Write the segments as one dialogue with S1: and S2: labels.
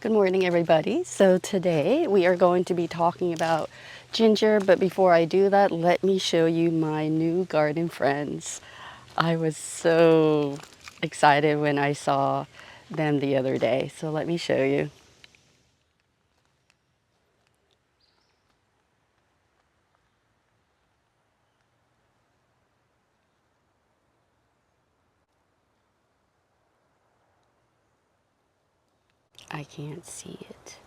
S1: Good morning, everybody. So today we are going to be talking about ginger, but before I do that, let me show you my new garden friends. I was so excited when I saw them the other day, so let me show you. I can't see it.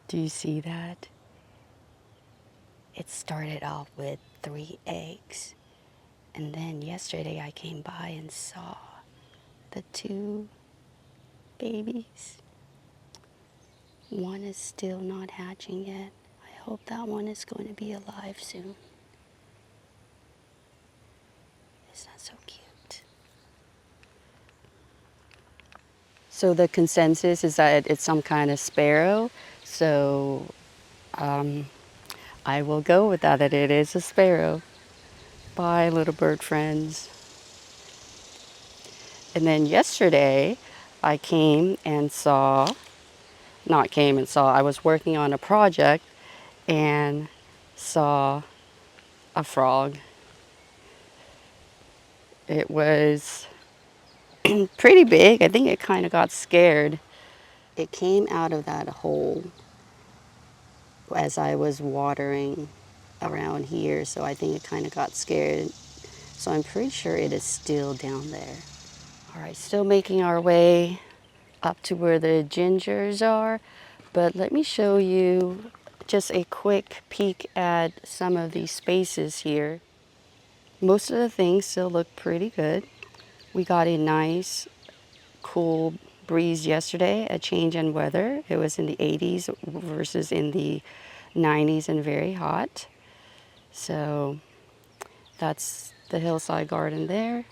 S1: Do you see that? It started off with 3 eggs, and then yesterday I came by and saw the 2 babies. One is still not hatching yet. I hope that one is going to be alive soon. Isn't that so cute? So the consensus is that it's some kind of sparrow. So I will go with that it is a sparrow. Bye, little bird friends. And then yesterday I I was working on a project and saw a frog. It was pretty big. I think it kind of got scared. It came out of that hole as I was watering around here, so I think it kind of got scared. So I'm pretty sure it is still down there. All right, still making our way up to where the gingers are, but let me show you just a quick peek at some of these spaces here. Most of the things still look pretty good. We got a nice cool breeze yesterday, a change in weather. It was in the 80s versus in the 90s and very hot. So that's the hillside garden there.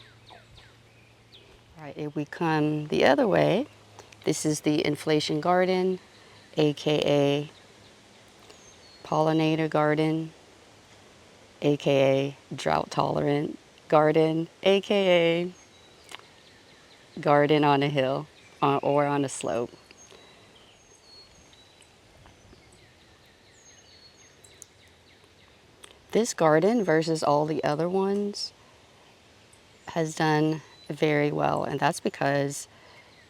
S1: All right, if we come the other way, this is the inflation garden, aka pollinator garden, aka drought tolerant garden, aka garden on a hill or on a slope. This garden versus all the other ones has done very well, and that's because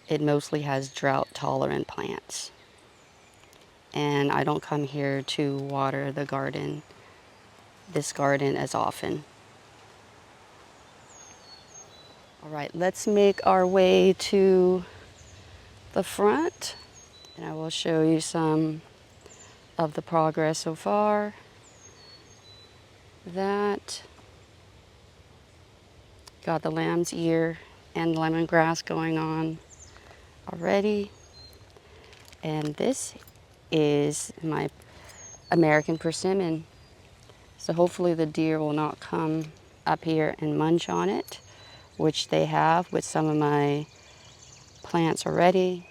S1: it mostly has drought tolerant plants. And I don't come here to water this garden as often. All right, let's make our way to the front, and I will show you some of the progress so far. That got the lamb's ear and lemongrass going on already. And this is my American persimmon. So hopefully the deer will not come up here and munch on it, which they have with some of my plants already.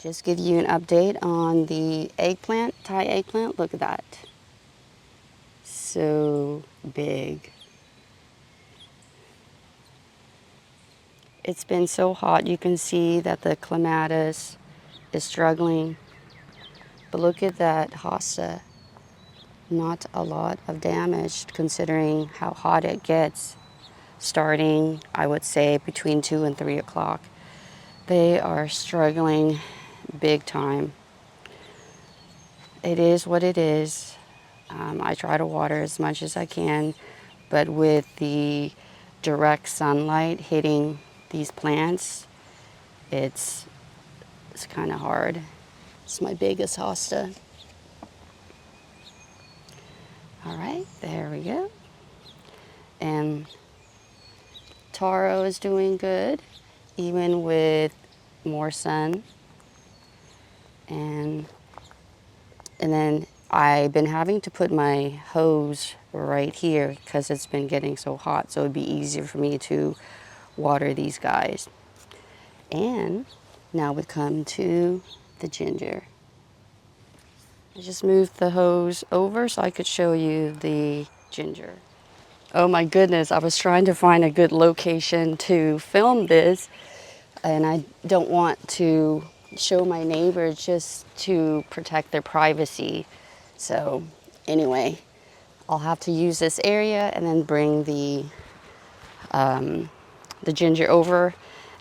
S1: Just give you an update on the eggplant, Thai eggplant. Look at that. So big. It's been so hot, you can see that the clematis is struggling. But look at that hosta. Not a lot of damage considering how hot it gets starting, I would say, between 2 and 3 o'clock. They are struggling big time. It is what it is. I try to water as much as I can, but with the direct sunlight hitting these plants, it's kind of hard. It's my biggest hosta. All right, there we go. And taro is doing good, even with more sun. And then I've been having to put my hose right here because it's been getting so hot, so it'd be easier for me to water these guys. And now we come to the ginger. I just moved the hose over so I could show you the ginger. Oh my goodness, I was trying to find a good location to film this, and I don't want to show my neighbors just to protect their privacy. So anyway, I'll have to use this area and then bring the ginger over.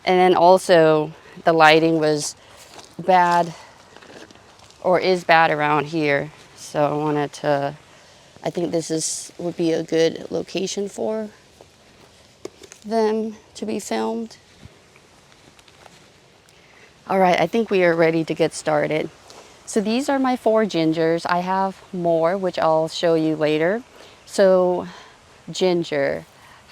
S1: And then also the lighting was bad, or is bad around here. So I wanted to, I think this would be a good location for them to be filmed. All right, I think we are ready to get started. So these are my 4 gingers. I have more, which I'll show you later. So ginger,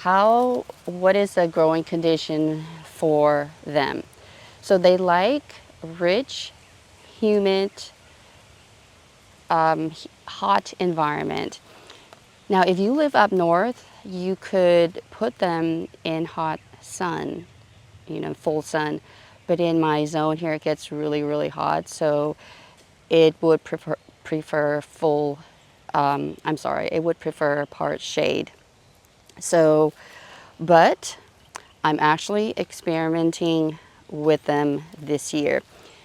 S1: what is the growing condition for them? So they like rich, humid, hot environment. Now, if you live up north, you could put them in hot sun, full sun. But in my zone here, it gets really, really hot. So it would prefer it would prefer part shade. So, but I'm actually experimenting with them this year.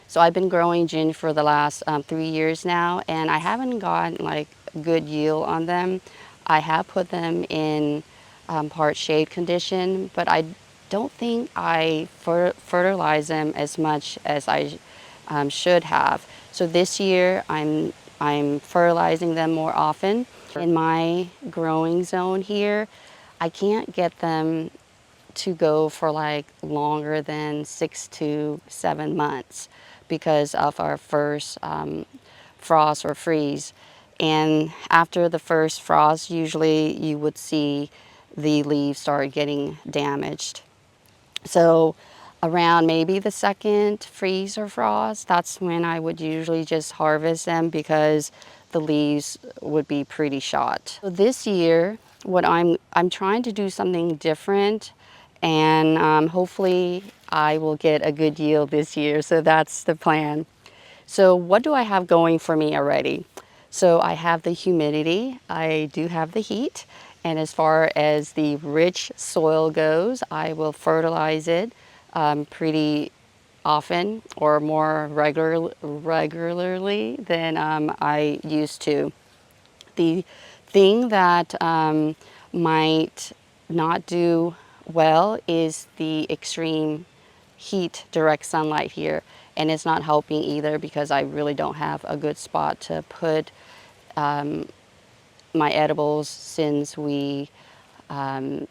S1: So I've been growing ginger for the last 3 years now, and I haven't gotten like good yield on them. I have put them in part shade condition, but I don't think I fertilize them as much as I should have. So this year I'm fertilizing them more often. In my growing zone here, I can't get them to go for like longer than 6 to 7 months because of our first frost or freeze. And after the first frost, usually you would see the leaves start getting damaged. So around maybe the second freeze or frost, that's when I would usually just harvest them because the leaves would be pretty shot. So this year, what I'm trying to do something different, and hopefully I will get a good yield this year. So that's the plan. So what do I have going for me already? So I have the humidity, I do have the heat, and as far as the rich soil goes, I will fertilize it pretty often or more regularly than I used to. The thing that might not do well is the extreme heat, direct sunlight here. And it's not helping either because I really don't have a good spot to put my edibles since we do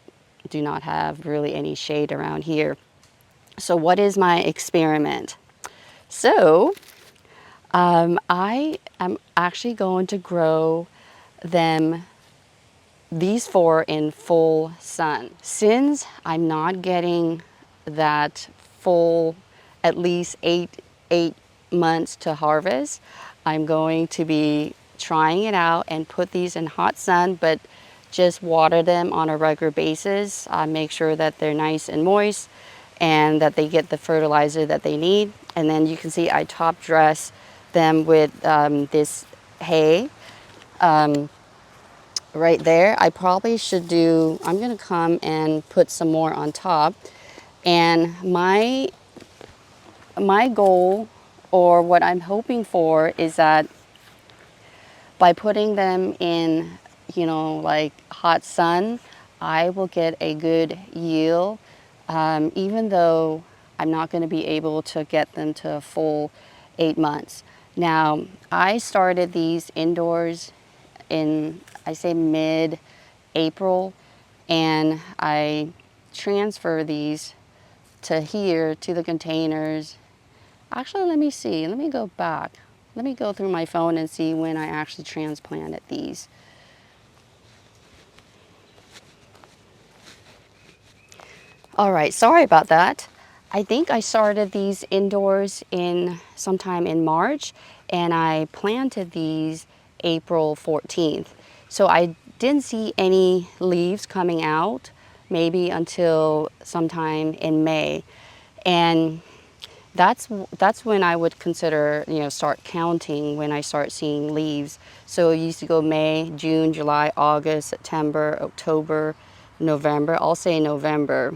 S1: not have really any shade around here. So what is my experiment? So I am actually going to grow them, these 4, in full sun. Since I'm not getting that full, at least eight months to harvest, I'm going to be trying it out and put these in hot sun, but just water them on a regular basis. Make sure that they're nice and moist and that they get the fertilizer that they need. And then you can see I top dress them with this hay right there. I probably should I'm gonna come and put some more on top. And my goal, or what I'm hoping for, is that by putting them in, like hot sun, I will get a good yield, even though I'm not going to be able to get them to a full 8 months. Now, I started these indoors in, I say, mid-April, and I transfer these to here, to the containers. Actually, let me see. Let me go back. Let me go through my phone and see when I actually transplanted these. All right, sorry about that. I think I started these indoors sometime in March, and I planted these April 14th. So I didn't see any leaves coming out maybe until sometime in May. And that's when I would consider, start counting when I start seeing leaves. So it used to go May, June, July, August, September, October, November. I'll say November.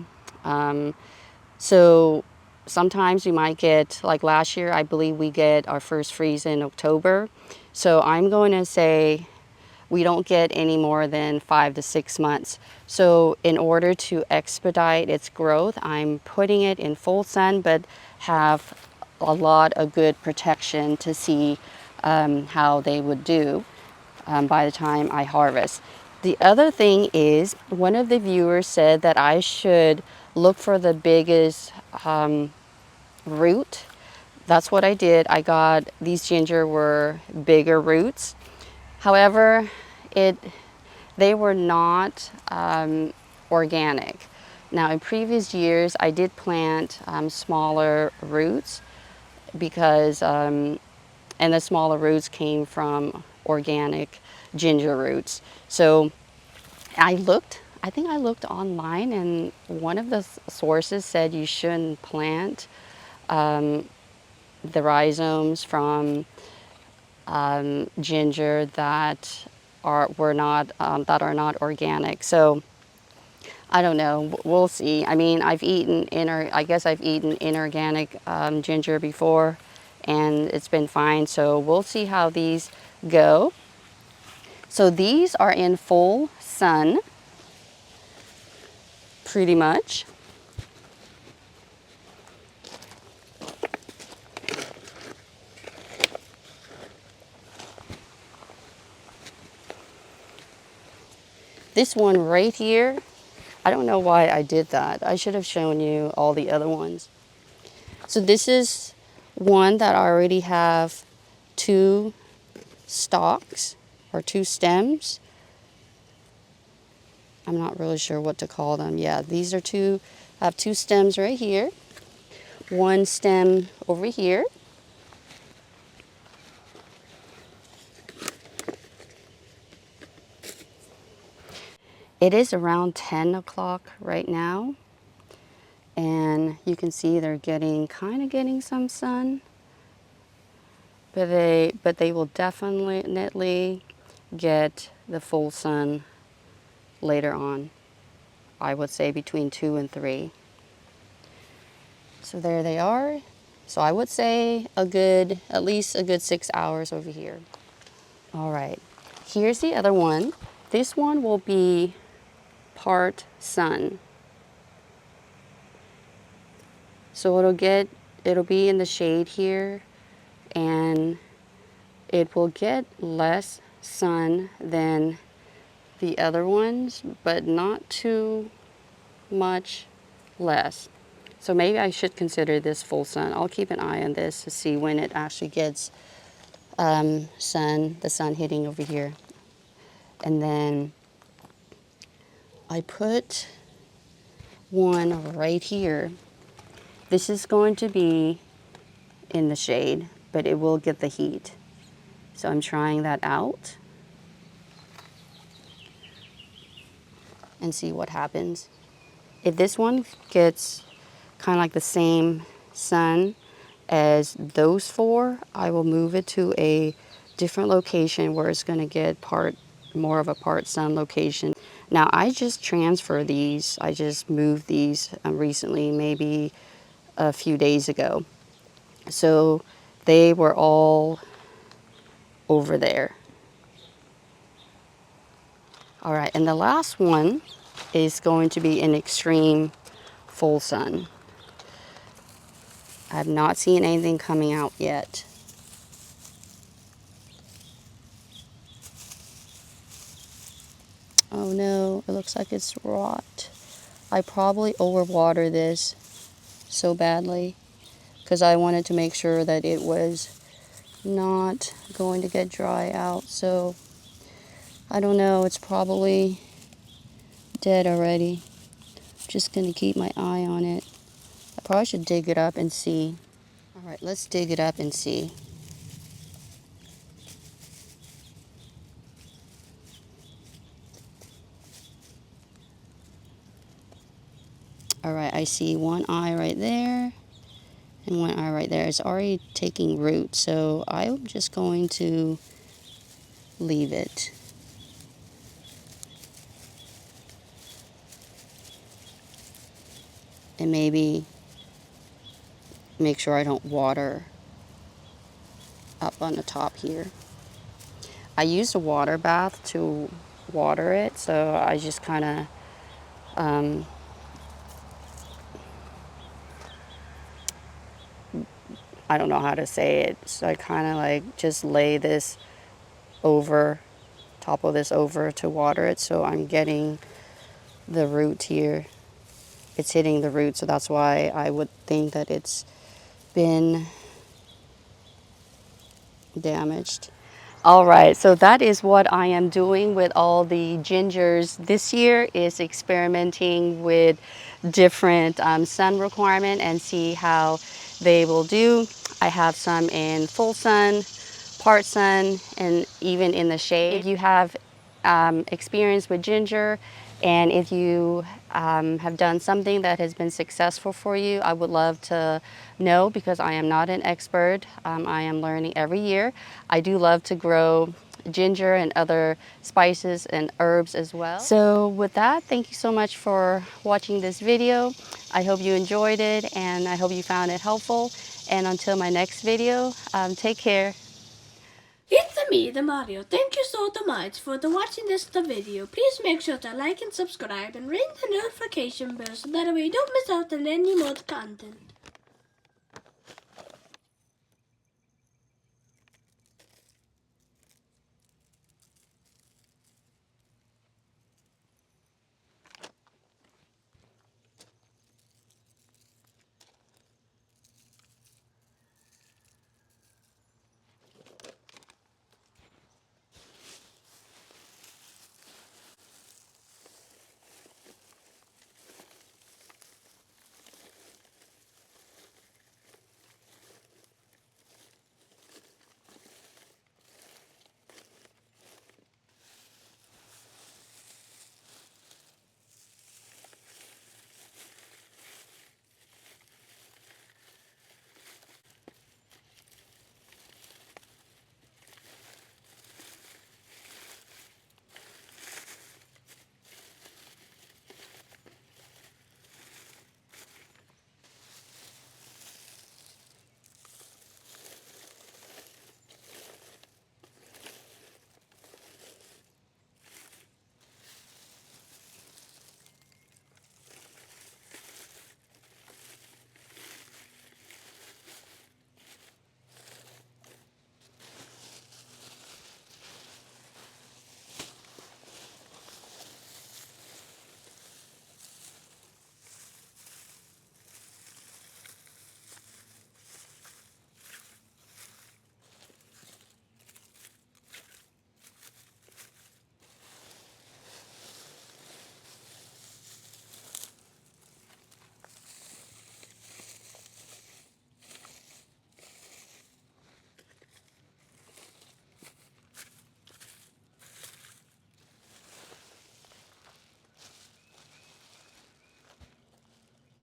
S1: So sometimes we might get, like last year, I believe we get our first freeze in October. So I'm going to say we don't get any more than 5 to 6 months. So in order to expedite its growth, I'm putting it in full sun, but have a lot of good protection to see how they would do by the time I harvest. The other thing is, one of the viewers said that I should look for the biggest root. That's what I did. I got, these ginger were bigger roots. However, they were not organic. Now, in previous years, I did plant smaller roots because, and the smaller roots came from organic ginger roots. So I think I looked online, and one of the sources said you shouldn't plant the rhizomes from ginger that are not organic. So I don't know. We'll see. I mean, I guess I've eaten inorganic ginger before, and it's been fine. So we'll see how these go. So these are in full sun, pretty much. This one right here, I don't know why I did that. I should have shown you all the other ones. So this is one that I already have 2 stalks or 2 stems. I'm not really sure what to call them. Yeah, these are I have 2 stems right here. 1 stem over here. It is around 10 o'clock right now, and you can see they're kind of getting some sun, but they will definitely get the full sun later on. I would say between 2 and 3. So there they are. So I would say at least a good 6 hours over here. All right, here's the other one. This one will be part sun. So it'll be in the shade here, and it will get less sun than the other ones, but not too much less. So maybe I should consider this full sun. I'll keep an eye on this to see when it actually gets the sun hitting over here. And then I put one right here. This is going to be in the shade, but it will get the heat. So I'm trying that out and see what happens. If this one gets kind of like the same sun as those 4, I will move it to a different location where it's going to get more of a part sun location. Now I just transfer these. I just moved these recently, maybe a few days ago. So they were all over there. All right, and the last one is going to be in extreme full sun. I have not seen anything coming out yet. Oh no, it looks like it's rot. I probably overwater this so badly because I wanted to make sure that it was not going to get dry out. So I don't know, it's probably dead already. Just gonna keep my eye on it. I probably should dig it up and see. All right, let's dig it up and see. All right, I see one eye right there, And when right there, it's already taking root, so I'm just going to leave it. And maybe make sure I don't water up on the top here. I used a water bath to water it, so I just kind of I don't know how to say it, so I kind of like just lay this over, topple this over to water it, so I'm getting the root here. It's hitting the root, so that's why I would think that it's been damaged. All right, so that is what I am doing with all the gingers this year, is experimenting with different sun requirement and see how they will do. I have some in full sun, part sun, and even in the shade. If you have experience with ginger, and if you have done something that has been successful for you, I would love to know, because I am not an expert. I am learning every year. I do love to grow ginger and other spices and herbs as well. So with that, thank you so much for watching this video. I hope you enjoyed it, and I hope you found it helpful. And until my next video, take care.
S2: It's me, the Mario. Thank you so much for watching this video. Please make sure to like and subscribe and ring the notification bell so that way you don't miss out on any more content.